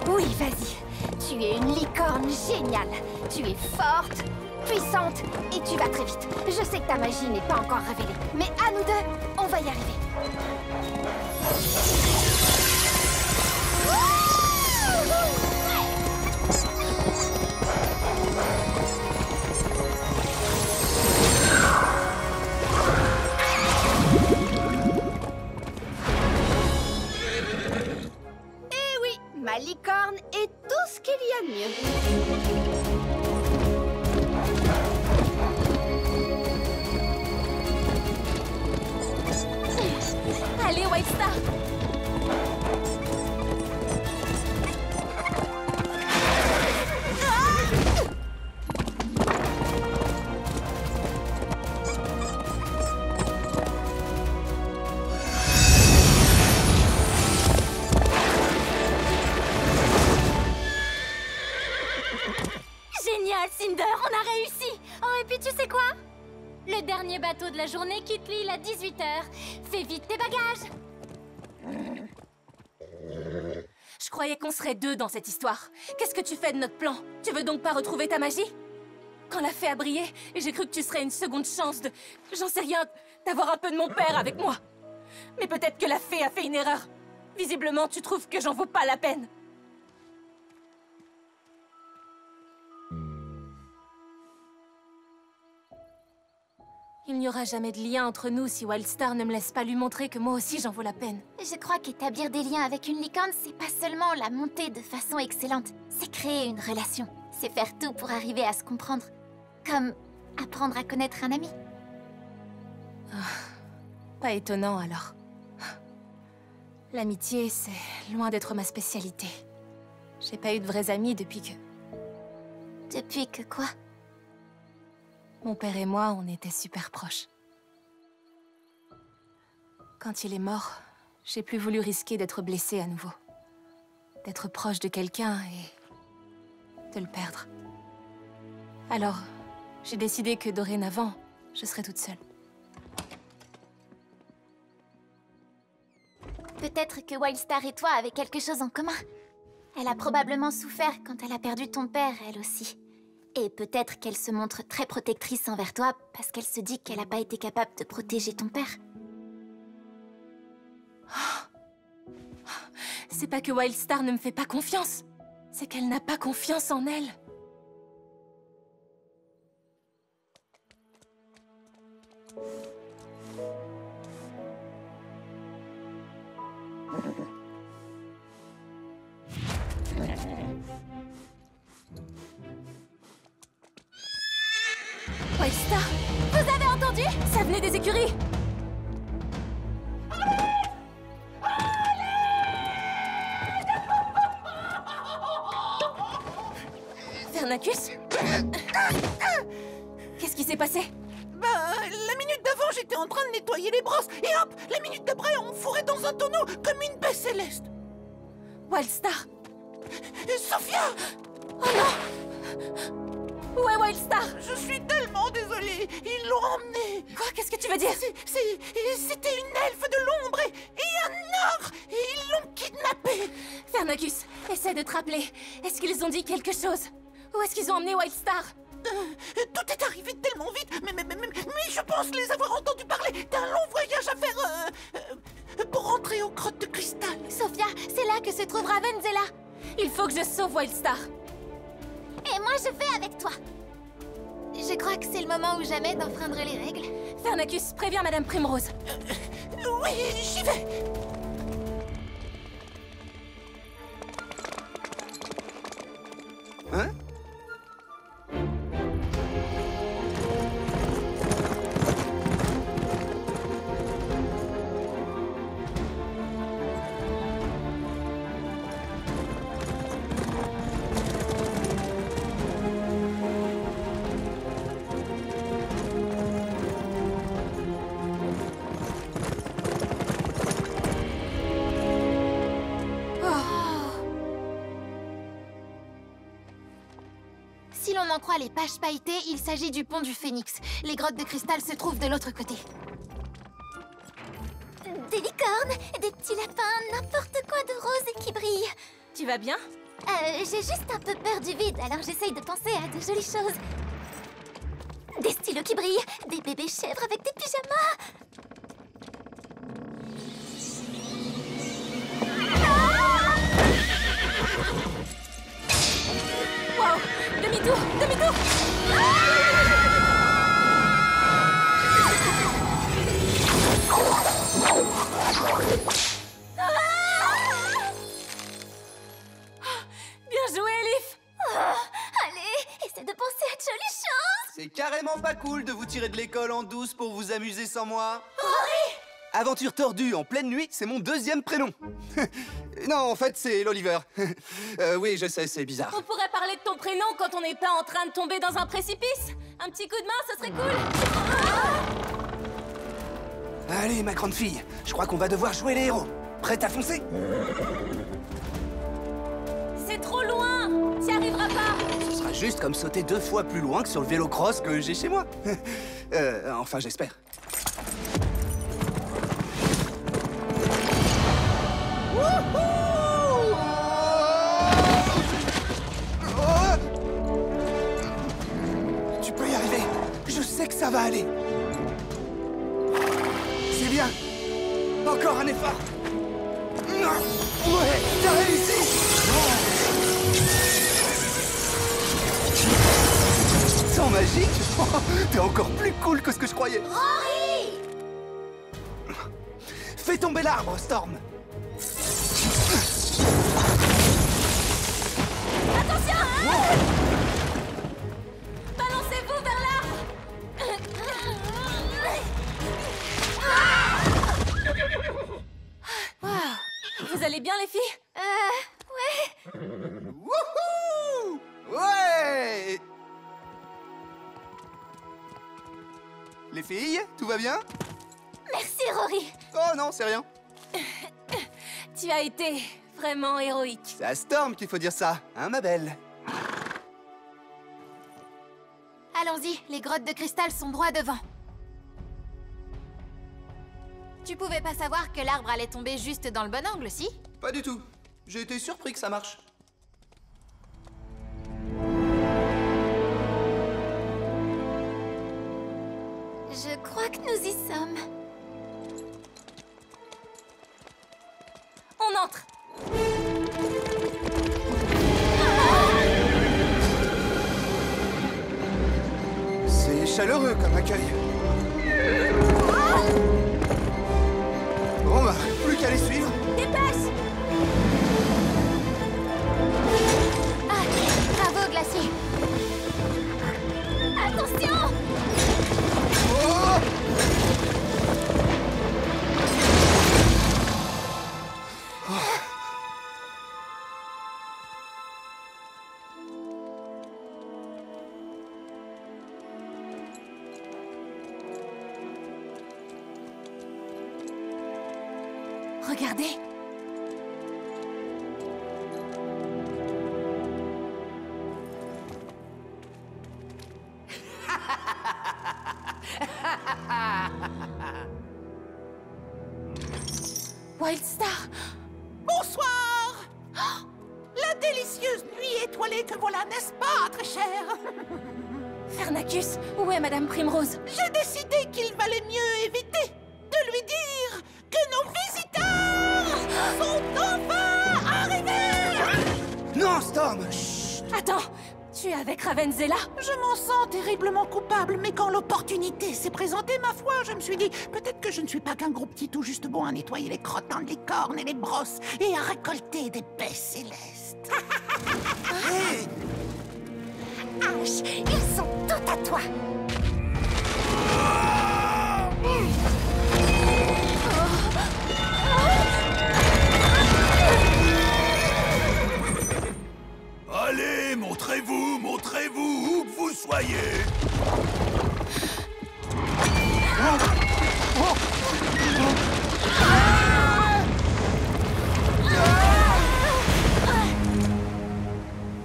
Oui, vas-y. Tu es une licorne géniale. Tu es forte, puissante et tu vas très vite. Je sais que ta magie n'est pas encore révélée, mais à nous deux, on va y arriver. Eh oui, ma licorne est tout ce qu'il y a de mieux. Allez, Wildstar! Génial, Cinder, on a réussi! Oh, et puis tu sais quoi? Le dernier bateau de la journée quitte l'île à 18 h. Fais vite tes bagages! Je croyais qu'on serait deux dans cette histoire. Qu'est-ce que tu fais de notre plan? Tu veux donc pas retrouver ta magie? Quand la fée a brillé, j'ai cru que tu serais une seconde chance de... J'en sais rien, d'avoir un peu de mon père avec moi. Mais peut-être que la fée a fait une erreur. Visiblement, tu trouves que j'en vaux pas la peine. Il n'y aura jamais de lien entre nous si Wildstar ne me laisse pas lui montrer que moi aussi j'en vaux la peine. Je crois qu'établir des liens avec une licorne, c'est pas seulement la monter de façon excellente, c'est créer une relation. C'est faire tout pour arriver à se comprendre. Comme apprendre à connaître un ami. Pas étonnant alors. L'amitié, c'est loin d'être ma spécialité. J'ai pas eu de vrais amis depuis que... Depuis que quoi? Mon père et moi, on était super proches. Quand il est mort, j'ai plus voulu risquer d'être blessée à nouveau. D'être proche de quelqu'un et... de le perdre. Alors, j'ai décidé que dorénavant, je serais toute seule. Peut-être que Wildstar et toi avaient quelque chose en commun. Elle a probablement souffert quand elle a perdu ton père, elle aussi. Et peut-être qu'elle se montre très protectrice envers toi parce qu'elle se dit qu'elle n'a pas été capable de protéger ton père. C'est pas que Wildstar ne me fait pas confiance. C'est qu'elle n'a pas confiance en elle. Wildstar, vous avez entendu? Ça venait des écuries. Vernacus? Qu'est-ce qui s'est passé? Bah, la minute d'avant, j'étais en train de nettoyer les brosses, et hop, la minute d'après, on me fourrait dans un tonneau comme une baie céleste. Wildstar! Sophia! Oh non! Où est Wildstar? Je suis tellement désolée, ils l'ont emmenée. Quoi? Qu'est-ce que tu veux dire? C'était une elfe de l'ombre et un ogre, et ils l'ont kidnappée. Vernacus, essaie de te rappeler. Est-ce qu'ils ont dit quelque chose? Où est-ce qu'ils ont emmené Wildstar? Tout est arrivé tellement vite, mais je pense les avoir entendus parler d'un long voyage à faire pour rentrer aux grottes de cristal. Sophia, c'est là que se trouve Ravenzella. Il faut que je sauve Wildstar. Et moi, je vais avec toi. Je crois que c'est le moment ou jamais d'enfreindre les règles. Vernacus, préviens Madame Primrose. Oui, j'y vais. Hein? Si l'on en croit les pages pailletées, il s'agit du pont du Phénix. Les grottes de cristal se trouvent de l'autre côté. Des licornes, des petits lapins, n'importe quoi de rose et qui brille. Tu vas bien? J'ai juste un peu peur du vide, alors j'essaye de penser à de jolies choses. Des stylos qui brillent, des bébés chèvres avec des pyjamas. Wow! Demi-tour! Demi-tour! Bien joué, Elif! Allez, essaie de penser à de jolies choses. C'est carrément pas cool de vous tirer de l'école en douce pour vous amuser sans moi. Rory! Aventure tordue en pleine nuit, c'est mon deuxième prénom. Non, en fait, c'est l'Oliver. Oui, je sais, c'est bizarre. On pourrait parler de ton prénom quand on n'est pas en train de tomber dans un précipice. Un petit coup de main, ce serait cool. Allez, ma grande fille, je crois qu'on va devoir jouer les héros. Prête à foncer? C'est trop loin. T'y arriveras pas. Ce sera juste comme sauter 2 fois plus loin que sur le vélo cross que j'ai chez moi. Enfin, j'espère. Tu peux y arriver. Je sais que ça va aller. C'est bien. Encore un effort. Ouais, t'as réussi. Sans magique? T'es encore plus cool que ce que je croyais. Rory! Fais tomber l'arbre, Storm. Attention! Balancez-vous vers l'arbre. Wow. Vous allez bien, les filles? Ouais. Wouhou! Ouais! Les filles, tout va bien? Merci, Rory. Oh non, c'est rien. Tu as été vraiment héroïque. C'est à Storm qu'il faut dire ça, hein, ma belle? Allons-y, les grottes de cristal sont droit devant. Tu pouvais pas savoir que l'arbre allait tomber juste dans le bon angle, si? Pas du tout. J'ai été surpris que ça marche. Je crois que nous y sommes. On entre. C'est chaleureux comme accueil. Bon bah, plus qu'à les suivre. Dépêche! Ah, bravo, Glacier. Attention! Oh! Regardez. Wildstar! Bonsoir! Oh, la délicieuse nuit étoilée que voilà, n'est-ce pas, très cher? Fernacus, où est Madame Primrose? J'ai décidé qu'il valait mieux éviter de lui dire que nos visiteurs sont enfin arrivés! Non, Storm! Chut. Attends, tu es avec Ravenzella? Je m'en sens terriblement coupable, mais quand l'opportunité s'est présentée, ma foi, je me suis dit, peut-être que je ne suis pas qu'un gros petit tout juste bon à nettoyer les crottes dans les cornes et les brosses et à récolter des baies célestes. Hey! Ash, ils sont tout à toi. Allez, montrez-vous, montrez-vous, où que vous soyez.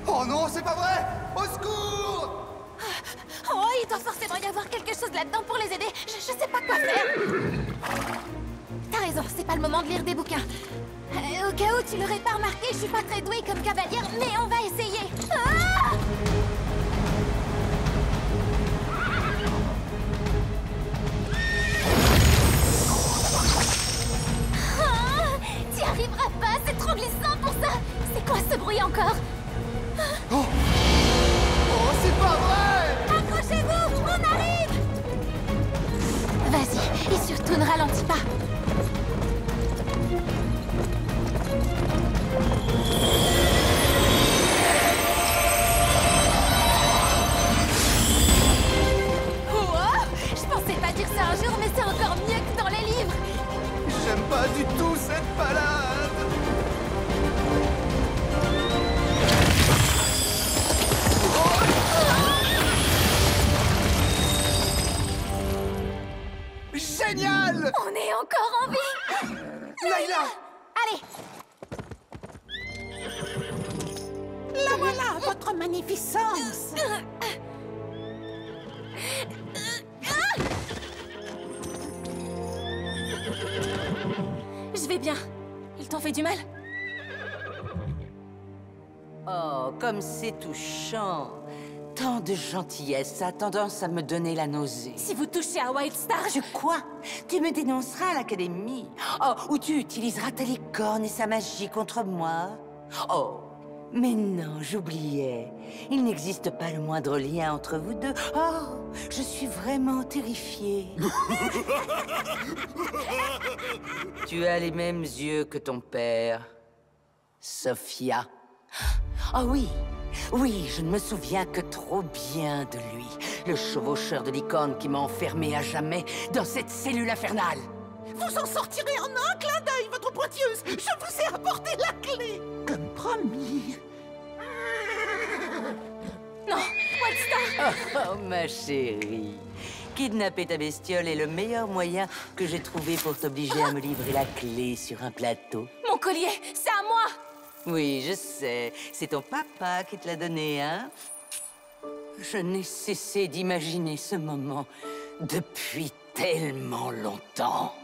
Oh non, c'est pas vrai! Au secours! Oh, il doit forcément y avoir quelque chose là-dedans pour les aider. Je sais pas quoi faire. T'as raison, c'est pas le moment de lire des bouquins. Au cas où tu l'aurais pas remarqué, je suis pas très douée comme cavalière, mais on va essayer. Ah! T'y arriveras pas, c'est trop glissant pour ça. C'est quoi ce bruit encore? Oh! Oh, c'est pas vrai! Accrochez-vous, on arrive! Vas-y, et surtout ne ralentis pas. Je pensais pas dire ça un jour, mais c'est encore mieux que dans les livres. Ayla! Allez! La voilà, votre magnificence! Je vais bien. Ils t'ont fait du mal? Oh, comme c'est touchant. Tant de gentillesse, ça a tendance à me donner la nausée. Si vous touchez à Wildstar, Tu quoi? Tu me dénonceras à l'académie. Oh, ou tu utiliseras ta licorne et sa magie contre moi. Oh, mais non, j'oubliais. Il n'existe pas le moindre lien entre vous deux. Oh, je suis vraiment terrifiée. Tu as les mêmes yeux que ton père, Sophia. Oh oui, oui, je ne me souviens que trop bien de lui. Le chevaucheur de licorne qui m'a enfermé à jamais dans cette cellule infernale. Vous en sortirez en un clin d'œil, votre pointilleuse! Je vous ai apporté la clé! Comme promis! non, Wildstar! Oh, ma chérie. Kidnapper ta bestiole est le meilleur moyen que j'ai trouvé pour t'obliger à me livrer la clé sur un plateau. Mon collier, c'est à moi! Oui, je sais. C'est ton papa qui te l'a donné, hein? Je n'ai cessé d'imaginer ce moment depuis tellement longtemps.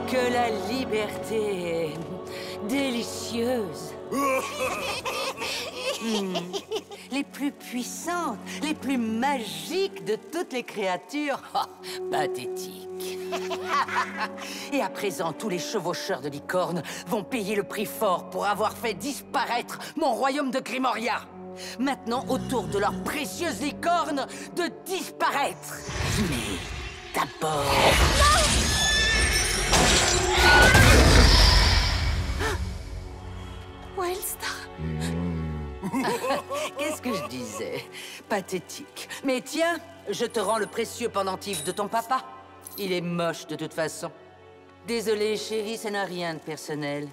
Que la liberté est délicieuse. Les plus puissantes, les plus magiques de toutes les créatures. Oh, pathétique. Et à présent, tous les chevaucheurs de licorne vont payer le prix fort pour avoir fait disparaître mon royaume de Grimoria. Maintenant, au tour de leurs précieuses licornes de disparaître. Mais d'abord... Wildstar. Qu'est-ce que je disais? Pathétique. Mais tiens, je te rends le précieux pendentif de ton papa. Il est moche de toute façon. Désolée, chérie, ça n'a rien de personnel.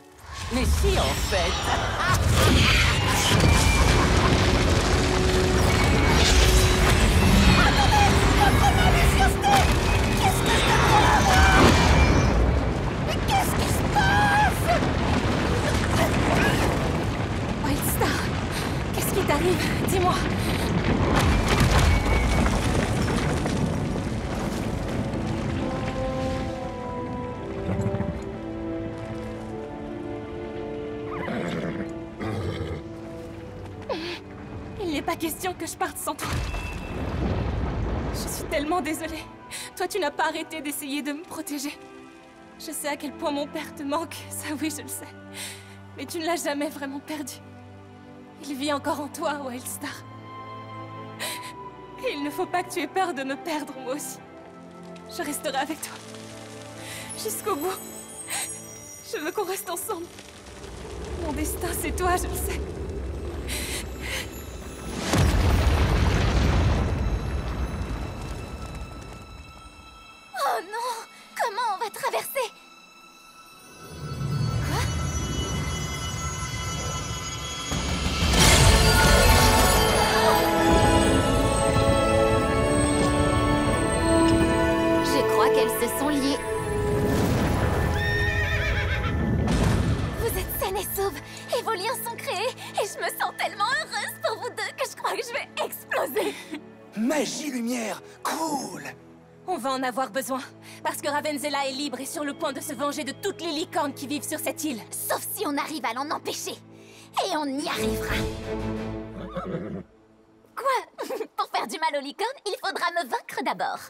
Mais si, en fait... Wildstar, qu'est-ce qui t'arrive? Dis-moi. Il n'est pas question que je parte sans toi. Je suis tellement désolée. Toi, tu n'as pas arrêté d'essayer de me protéger. Je sais à quel point mon père te manque, ça oui, je le sais. Mais tu ne l'as jamais vraiment perdu. Il vit encore en toi, Wildstar. Et il ne faut pas que tu aies peur de me perdre, moi aussi. Je resterai avec toi. Jusqu'au bout. Je veux qu'on reste ensemble. Mon destin, c'est toi, je le sais. Oh non! Comment on va traverser? Je crois qu'elles se sont liées. Vous êtes saines et sauves, et vos liens sont créés, et je me sens tellement heureuse pour vous deux que je crois que je vais exploser. Magie lumière, cool! On va en avoir besoin, parce que Ravenzela est libre et sur le point de se venger de toutes les licornes qui vivent sur cette île. Sauf si on arrive à l'en empêcher. Et on y arrivera. Quoi? Pour faire du mal aux licornes, il faudra me vaincre d'abord.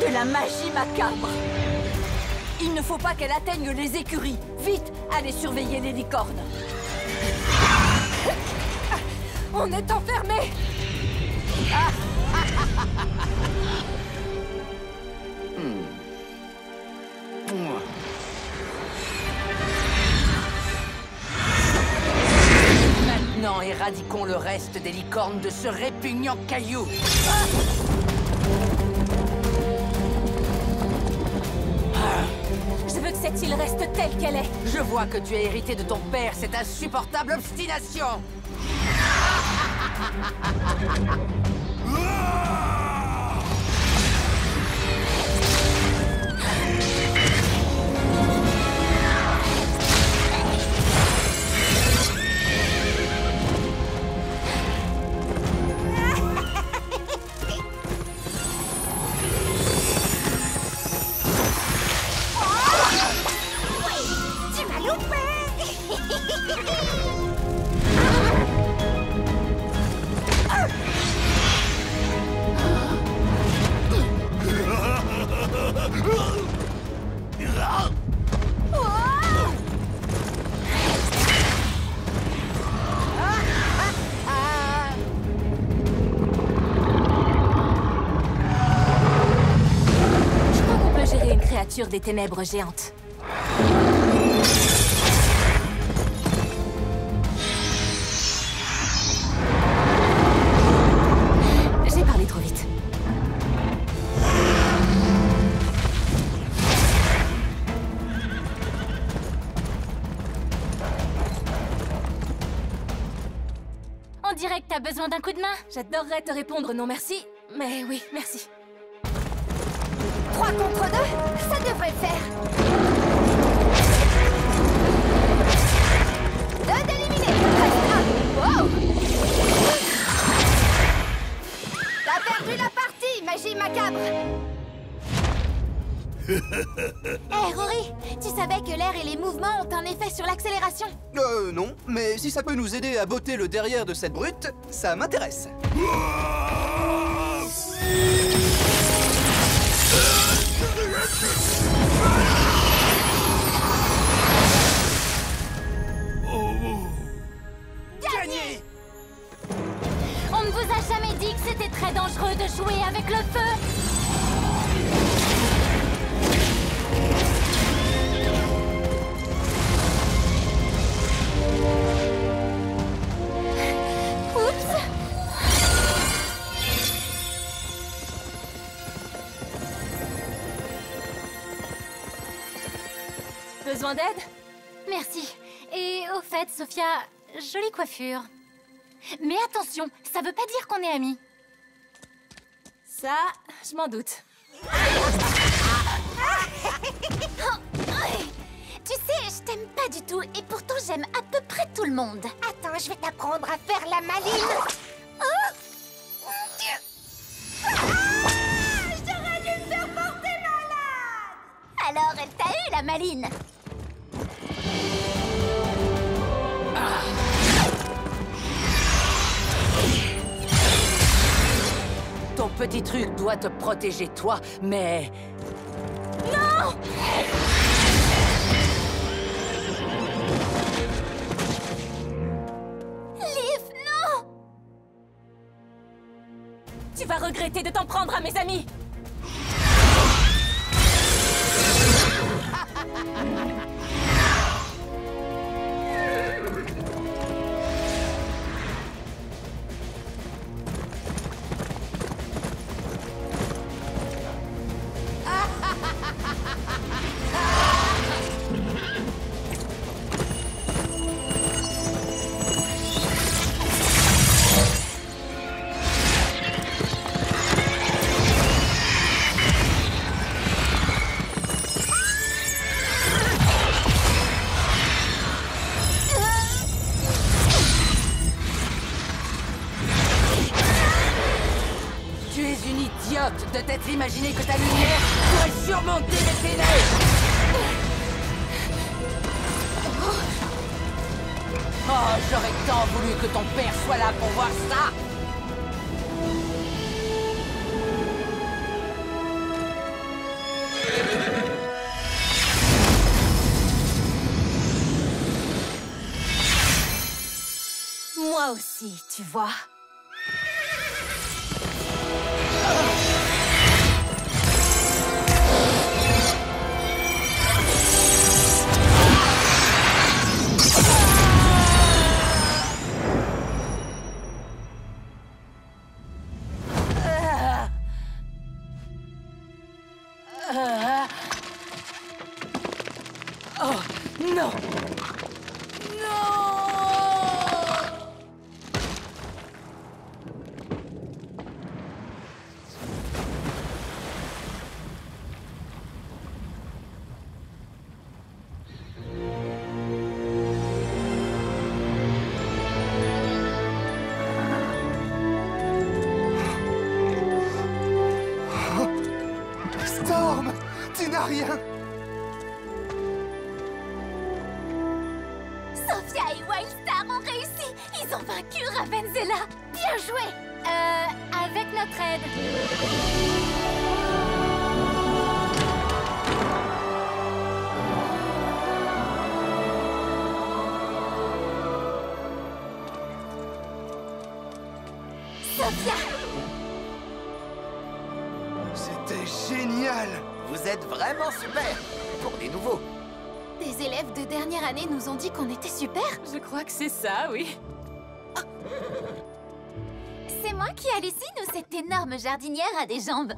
De la magie macabre. Il ne faut pas qu'elle atteigne les écuries. Vite, allez surveiller les licornes. On est enfermés! éradiquons le reste des licornes de ce répugnant caillou. Je veux que cette île reste telle qu'elle est. Je vois que tu as hérité de ton père cette insupportable obstination. Tu m'as loupé. Je crois qu'on peut gérer une créature des ténèbres géantes. J'ai parlé trop vite. On dirait que t'as besoin d'un coup de main. J'adorerais te répondre non merci, mais oui, merci. 3 contre 2, ça devrait le faire. 2 d'éliminés. Reste 1. Wow. T'as perdu la partie, magie macabre. Rory, tu savais que l'air et les mouvements ont un effet sur l'accélération? Non, mais si ça peut nous aider à botter le derrière de cette brute, ça m'intéresse. Gagné! On ne vous a jamais dit que c'était très dangereux de jouer avec le feu. Oups! Besoin d'aide? Merci. Et au fait, Sophia, jolie coiffure. Mais attention, ça veut pas dire qu'on est amis. Ça, je m'en doute. Tu sais, je t'aime pas du tout et pourtant j'aime à peu près tout le monde. Attends, je vais t'apprendre à faire la maline. J'aurais dû me faire porter malade. Alors, elle t'a eu la maline. Ton petit truc doit te protéger, toi, mais... Non! Liv, non! Tu vas regretter de t'en prendre à mes amis! De t'être imaginé que ta lumière pourrait surmonter les ténèbres. Oh, j'aurais tant voulu que ton père soit là pour voir ça. Moi aussi, tu vois. Storm, tu n'as rien. Sophia et Wildstar ont réussi. Ils ont vaincu Ravenzella. Bien joué. Avec notre aide. Sophia! C'était génial. Vous êtes vraiment super. Pour des nouveaux. Des élèves de dernière année nous ont dit qu'on était super. Je crois que c'est ça, oui. C'est moi qui hallucine ou cette énorme jardinière a des jambes?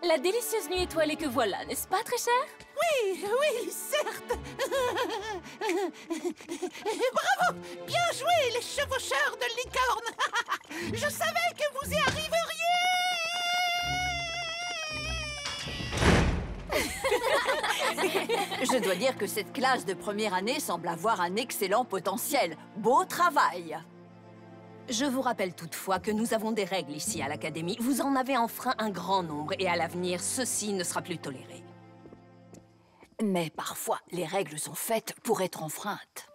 La délicieuse nuit étoilée que voilà, n'est-ce pas, très cher? Oui, oui, certes. Bravo. Bien joué, les chevaucheurs de licorne. Je savais que vous y arriveriez. Je dois dire que cette classe de première année semble avoir un excellent potentiel. Beau travail! Je vous rappelle toutefois que nous avons des règles ici à l'Académie. Vous en avez enfreint un grand nombre et à l'avenir, ceci ne sera plus toléré. Mais parfois, les règles sont faites pour être enfreintes.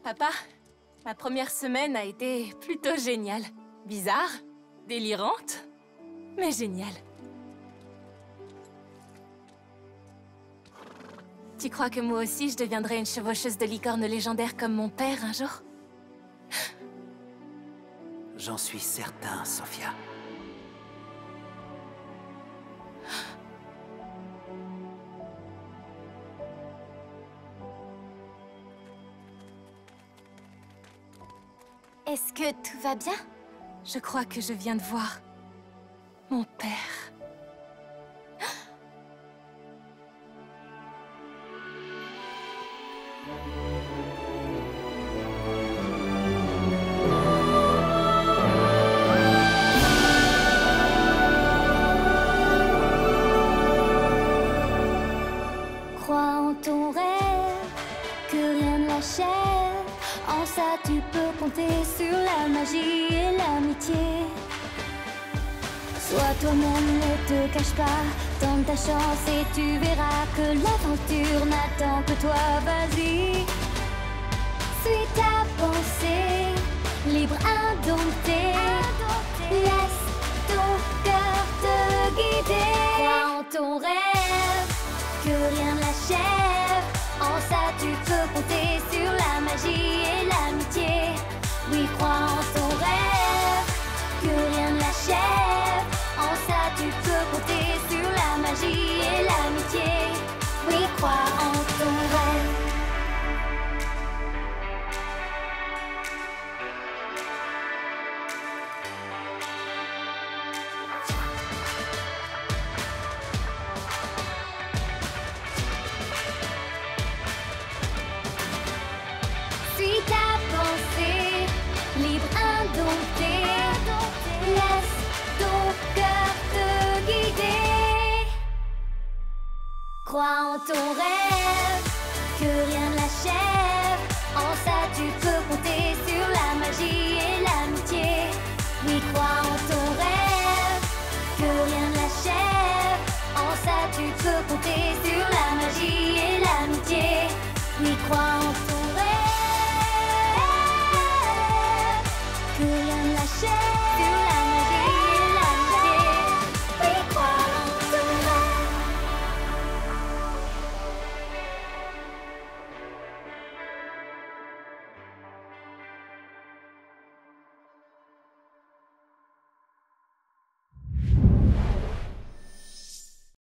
Papa, ma première semaine a été plutôt géniale. Bizarre, délirante, mais géniale. Tu crois que moi aussi je deviendrai une chevaucheuse de licorne légendaire comme mon père un jour? J'en suis certain, Sophia. Est-ce que tout va bien? Je crois que je viens de voir mon père. Crois en ton rêve, que rien ne l'achève. En ça tu peux compter sur la magie et l'amitié. Sois toi-même, ne te cache pas, tente ta chance et tu verras que l'aventure n'attend que toi, vas-y. Suis ta pensée, libre, indompté, laisse ton cœur te guider. Crois en ton rêve, que rien ne l'achève. En ça tu peux compter sur la magie et l'amitié. Oui, crois en ton rêve, que rien ne l'achève. En ça tu peux compter sur la magie et l'amitié. Oui, crois en ton rêve. Suis ta pensée, libre, indompté, laisse ton cœur te guider. Crois en ton rêve, que rien ne l'achève. En ça tu peux compter sur la magie et l'amitié. Oui, crois en ton rêve, que rien ne l'achève. En ça tu peux compter sur la magie et l'amitié. Oui, crois en ton